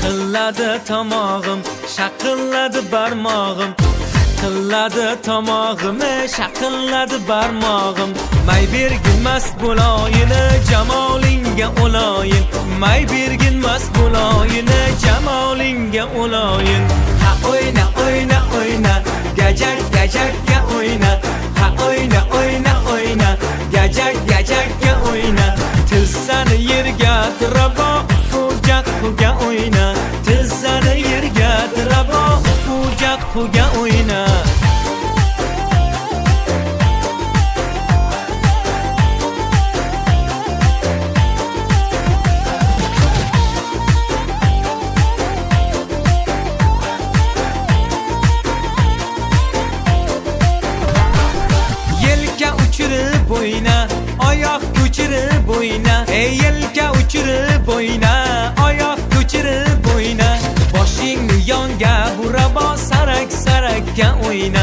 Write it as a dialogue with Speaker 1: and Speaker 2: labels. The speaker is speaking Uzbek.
Speaker 1: Qilladi tomog'im, shaqilladi barmog'im. Qilladi tomog'im, shaqilladi barmog'im. May bergin mast bo'loyini, jamolingga o'loyin. May bergin mast bo'loyini, jamolingga o'loyin. Ha o'yna, o'yna, o'yna, gajak, gajakka o'yna. Ha o'yna, o'yna, o'yna, gajak, gajakka o'yna. Tizzani yerga tirabo, fuga o'yna. Tizzani yerga tirabo, fuga o'yna. Yelka uchirib o'yna, oyoq ko'chirib o'yna. Ey yelka uchirib o'yna, oyoq ko'chirib o'yna. Boshingni yonga burabo, sarak sarakka o'yna.